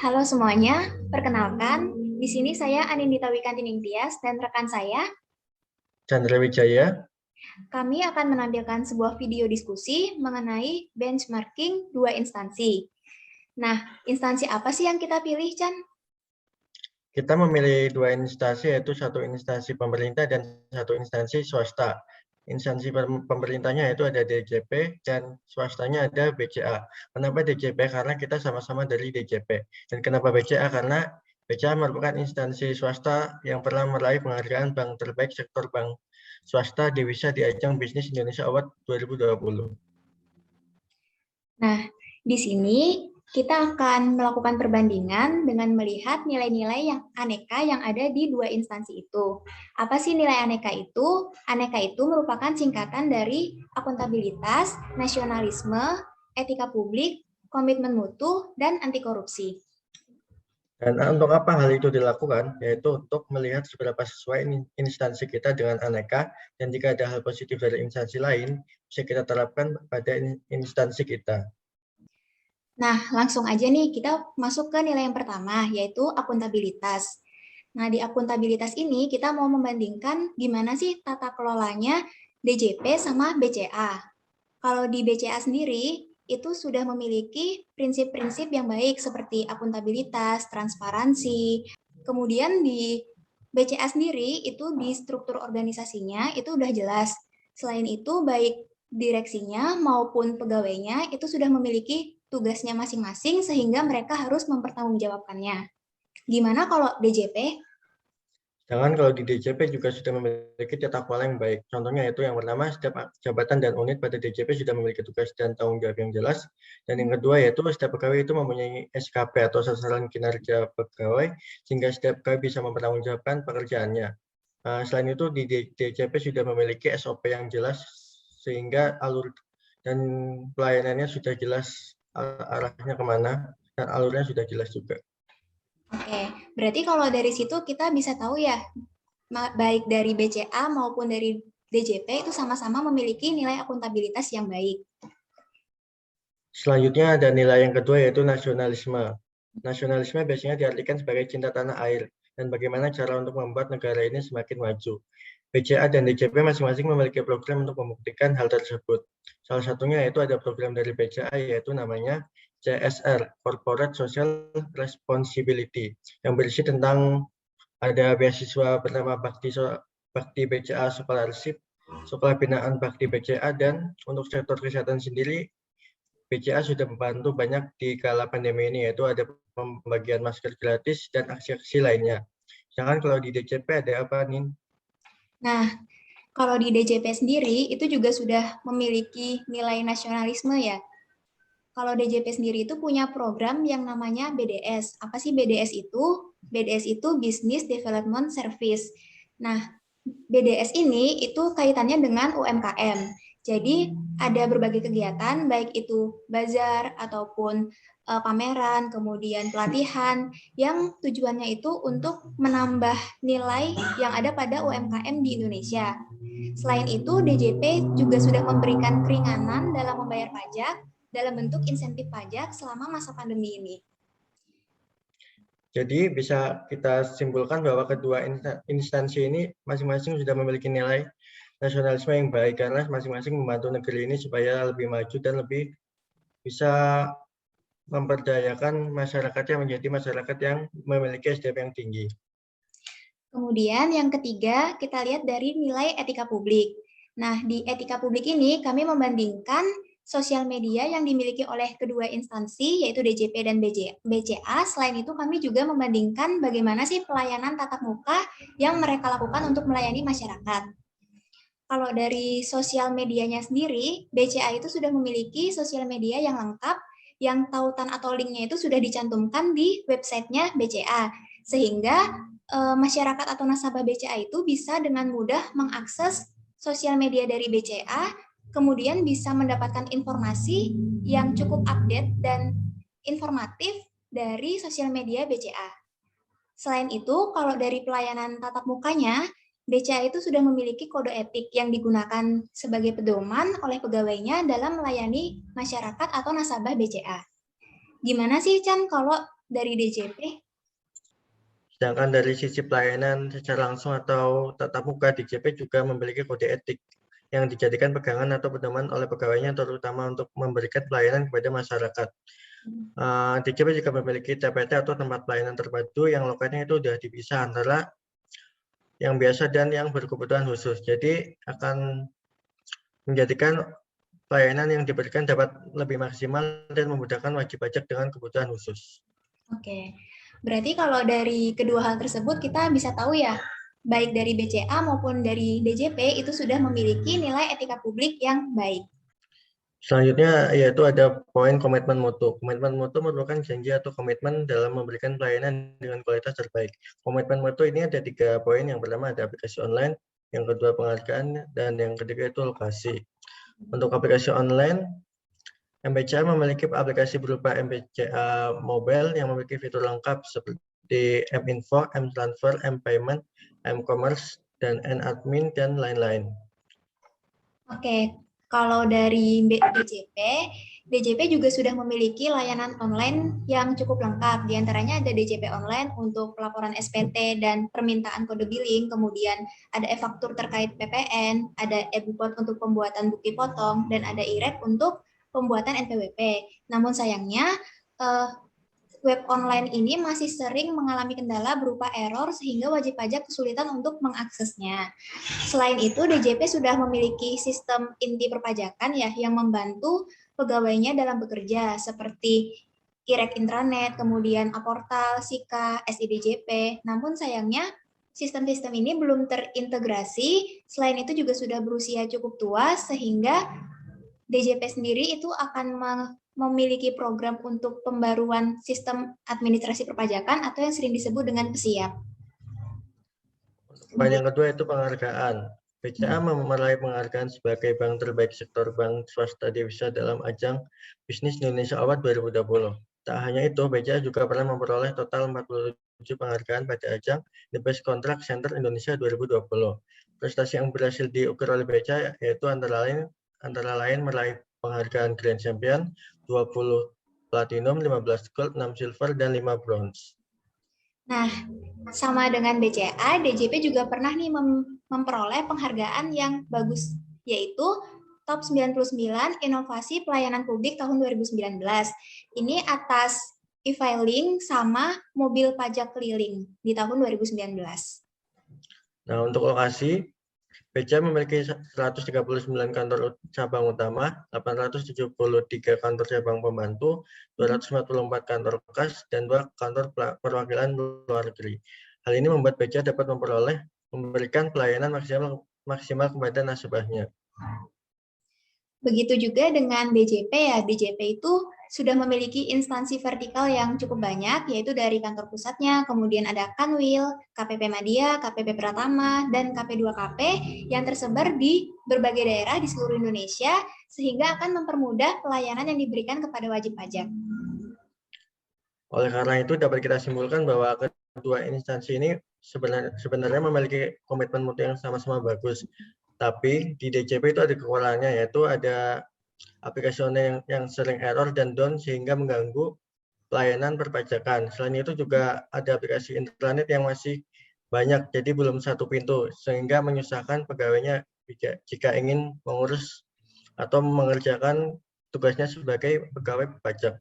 Halo semuanya, perkenalkan, di sini saya Anindita Wikantining Tias dan rekan saya. Chandra Wijaya. Kami akan menampilkan sebuah video diskusi mengenai benchmarking dua instansi. Nah, instansi apa sih yang kita pilih, Chan? Kita memilih dua instansi, yaitu satu instansi pemerintah dan satu instansi swasta. Instansi pemerintahnya itu ada DJP dan swastanya ada BCA. Kenapa DJP? Karena kita sama-sama dari DJP. Dan kenapa BCA? Karena BCA merupakan instansi swasta yang pernah meraih penghargaan bank terbaik sektor bank swasta Dewisa di ajang Bisnis Indonesia Award 2020. Nah, di sini kita akan melakukan perbandingan dengan melihat nilai-nilai yang aneka yang ada di dua instansi itu. Apa sih nilai aneka itu? Aneka itu merupakan singkatan dari akuntabilitas, nasionalisme, etika publik, komitmen mutu, dan anti korupsi. Dan untuk apa hal itu dilakukan? Yaitu untuk melihat seberapa sesuai instansi kita dengan aneka, dan jika ada hal positif dari instansi lain, bisa kita terapkan pada instansi kita. Nah, langsung aja nih kita masuk ke nilai yang pertama, yaitu akuntabilitas. Nah, di akuntabilitas ini kita mau membandingkan gimana sih tata kelolanya DJP sama BCA. Kalau di BCA sendiri, itu sudah memiliki prinsip-prinsip yang baik seperti akuntabilitas, transparansi. Kemudian di BCA sendiri, itu di struktur organisasinya itu udah jelas. Selain itu, baik direksinya maupun pegawainya itu sudah memiliki tugasnya masing-masing sehingga mereka harus mempertanggungjawabkannya. Gimana kalau DJP? Jangan kalau di DJP juga sudah memiliki tata kelola yang baik. Contohnya itu yang pertama, setiap jabatan dan unit pada DJP sudah memiliki tugas dan tanggung jawab yang jelas. Dan yang kedua yaitu setiap pegawai itu mempunyai SKP atau sasaran kinerja pegawai, sehingga setiap pegawai bisa mempertanggungjawabkan pekerjaannya. Selain itu di DJP sudah memiliki SOP yang jelas, sehingga alur dan pelayanannya sudah jelas arahnya kemana, dan alurnya sudah jelas juga. Oke, berarti kalau dari situ kita bisa tahu ya, baik dari BCA maupun dari DJP itu sama-sama memiliki nilai akuntabilitas yang baik. Selanjutnya ada nilai yang kedua yaitu nasionalisme. Nasionalisme biasanya diartikan sebagai cinta tanah air dan bagaimana cara untuk membuat negara ini semakin maju. BCA dan DJP masing-masing memiliki program untuk membuktikan hal tersebut. Salah satunya yaitu ada program dari BCA yaitu namanya CSR, Corporate Social Responsibility, yang berisi tentang ada beasiswa bernama Bakti BCA Scholarship, Sekolah Binaan Bakti BCA, dan untuk sektor kesehatan sendiri BCA sudah membantu banyak di kala pandemi ini, yaitu ada pembagian masker gratis dan aksi-aksi lainnya. Sedangkan kalau di DJP ada apa, Nin? Nah, kalau di DJP sendiri itu juga sudah memiliki nilai nasionalisme ya. Kalau DJP sendiri itu punya program yang namanya BDS. Apa sih BDS itu? BDS itu Business Development Service. Nah, BDS ini itu kaitannya dengan UMKM. Jadi ada berbagai kegiatan, baik itu bazar ataupun pameran, kemudian pelatihan, yang tujuannya itu untuk menambah nilai yang ada pada UMKM di Indonesia. Selain itu, DJP juga sudah memberikan keringanan dalam membayar pajak dalam bentuk insentif pajak selama masa pandemi ini. Jadi bisa kita simpulkan bahwa kedua instansi ini masing-masing sudah memiliki nilai nasionalisme yang baik karena masing-masing membantu negeri ini supaya lebih maju dan lebih bisa memberdayakan masyarakatnya menjadi masyarakat yang memiliki SDM yang tinggi. Kemudian yang ketiga, kita lihat dari nilai etika publik. Nah, di etika publik ini kami membandingkan sosial media yang dimiliki oleh kedua instansi, yaitu DJP dan BCA. Selain itu, kami juga membandingkan bagaimana sih pelayanan tatap muka yang mereka lakukan untuk melayani masyarakat. Kalau dari sosial medianya sendiri, BCA itu sudah memiliki sosial media yang lengkap, yang tautan atau linknya itu sudah dicantumkan di websitenya BCA, sehingga masyarakat atau nasabah BCA itu bisa dengan mudah mengakses sosial media dari BCA, kemudian bisa mendapatkan informasi yang cukup update dan informatif dari sosial media BCA. Selain itu, kalau dari pelayanan tatap mukanya, BCA itu sudah memiliki kode etik yang digunakan sebagai pedoman oleh pegawainya dalam melayani masyarakat atau nasabah BCA. Gimana sih, Chan, kalau dari DJP? Sedangkan dari sisi pelayanan secara langsung atau tatap muka, DJP juga memiliki kode etik yang dijadikan pegangan atau pedoman oleh pegawainya, terutama untuk memberikan pelayanan kepada masyarakat. DJP juga memiliki TPT atau tempat pelayanan terpadu yang lokasinya itu sudah dipisah antara yang biasa dan yang berkebutuhan khusus. Jadi akan menjadikan pelayanan yang diberikan dapat lebih maksimal dan memudahkan wajib pajak dengan kebutuhan khusus. Oke, berarti kalau dari kedua hal tersebut kita bisa tahu ya, baik dari BCA maupun dari DJP itu sudah memiliki nilai etika publik yang baik. Selanjutnya yaitu ada poin komitmen mutu. Komitmen mutu merupakan janji atau komitmen dalam memberikan pelayanan dengan kualitas terbaik. Komitmen mutu ini ada 3 poin. Yang pertama ada aplikasi online, yang kedua penghargaan, dan yang ketiga itu lokasi. Untuk aplikasi online, MBCA memiliki aplikasi berupa MBCA Mobile yang memiliki fitur lengkap seperti M-Info, M-Transfer, M-Payment, M-Commerce, dan N-Admin, dan lain-lain. Oke, kalau dari DJP juga sudah memiliki layanan online yang cukup lengkap. Di antaranya ada DJP online untuk pelaporan SPT dan permintaan kode billing, kemudian ada e-faktur terkait PPN, ada e-bupot untuk pembuatan bukti potong, dan ada IREK untuk pembuatan NPWP. Namun sayangnya, web online ini masih sering mengalami kendala berupa error sehingga wajib pajak kesulitan untuk mengaksesnya. Selain itu, DJP sudah memiliki sistem inti perpajakan ya yang membantu pegawainya dalam bekerja seperti IREK intranet, kemudian Aportal, Sika, SIDJP. Namun sayangnya sistem-sistem ini belum terintegrasi. Selain itu juga sudah berusia cukup tua sehingga DJP sendiri itu akan memiliki program untuk pembaruan sistem administrasi perpajakan atau yang sering disebut dengan PESIAP. Poin yang kedua itu penghargaan. BCA meraih penghargaan sebagai bank terbaik sektor bank swasta devisa dalam ajang Bisnis Indonesia Award 2020. Tak hanya itu, BCA juga pernah memperoleh total 47 penghargaan pada ajang The Best Contract Center Indonesia 2020. Prestasi yang berhasil diukir oleh BCA yaitu antara lain meraih penghargaan Grand Champion, 20 Platinum, 15 Gold, 6 Silver, dan 5 Bronze. Nah, sama dengan BCA, DJP juga pernah nih memperoleh penghargaan yang bagus, yaitu Top 99 Inovasi Pelayanan Publik tahun 2019. Ini atas e-filing sama mobil pajak keliling di tahun 2019. Nah, untuk lokasi, BCA memiliki 139 kantor cabang utama, 873 kantor cabang pembantu, 244 kantor kas, dan 2 kantor perwakilan luar negeri. Hal ini membuat BCA dapat memberikan pelayanan maksimal kepada nasabahnya. Begitu juga dengan DJP ya, DJP itu sudah memiliki instansi vertikal yang cukup banyak, yaitu dari kantor pusatnya, kemudian ada Kanwil, KPP Madya, KPP Pratama, dan KP2KP yang tersebar di berbagai daerah di seluruh Indonesia, sehingga akan mempermudah pelayanan yang diberikan kepada wajib pajak. Oleh karena itu, dapat kita simpulkan bahwa kedua instansi ini sebenarnya memiliki komitmen mutu yang sama-sama bagus. Tapi di DJP itu ada kekurangannya, yaitu ada aplikasi online yang sering error dan down sehingga mengganggu pelayanan perpajakan. Selain itu juga ada aplikasi intranet yang masih banyak, jadi belum satu pintu, sehingga menyusahkan pegawainya jika ingin mengurus atau mengerjakan tugasnya sebagai pegawai pajak.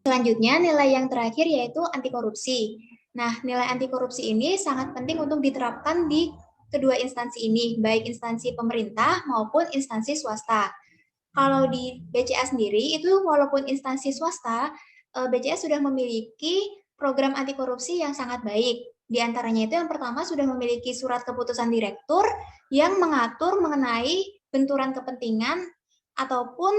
Selanjutnya, nilai yang terakhir yaitu anti korupsi. Nah, nilai anti korupsi ini sangat penting untuk diterapkan di kedua instansi ini, baik instansi pemerintah maupun instansi swasta. Kalau di BCA sendiri, itu walaupun instansi swasta, BCA sudah memiliki program anti korupsi yang sangat baik. Di antaranya itu yang pertama sudah memiliki surat keputusan direktur yang mengatur mengenai benturan kepentingan ataupun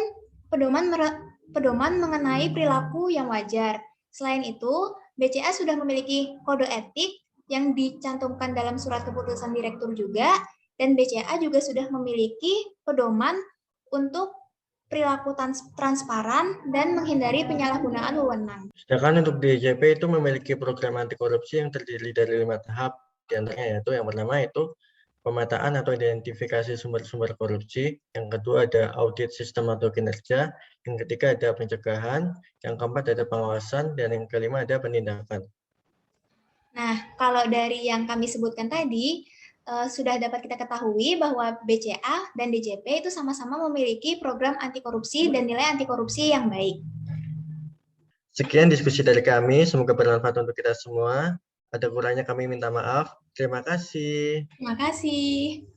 pedoman mengenai perilaku yang wajar. Selain itu, BCA sudah memiliki kode etik yang dicantumkan dalam surat keputusan direktur juga, dan BCA juga sudah memiliki pedoman untuk perilaku transparan dan menghindari penyalahgunaan wewenang. Sedangkan untuk DJP itu memiliki program anti korupsi yang terdiri dari 5 tahap, di antaranya yaitu yang pertama itu pemetaan atau identifikasi sumber-sumber korupsi, yang kedua ada audit sistem atau kinerja, yang ketiga ada pencegahan, yang keempat ada pengawasan, dan yang kelima ada penindakan. Nah, kalau dari yang kami sebutkan tadi, sudah dapat kita ketahui bahwa BCA dan DJP itu sama-sama memiliki program anti korupsi dan nilai anti korupsi yang baik. Sekian diskusi dari kami, semoga bermanfaat untuk kita semua. Ada kurangnya kami minta maaf. Terima kasih. Terima kasih.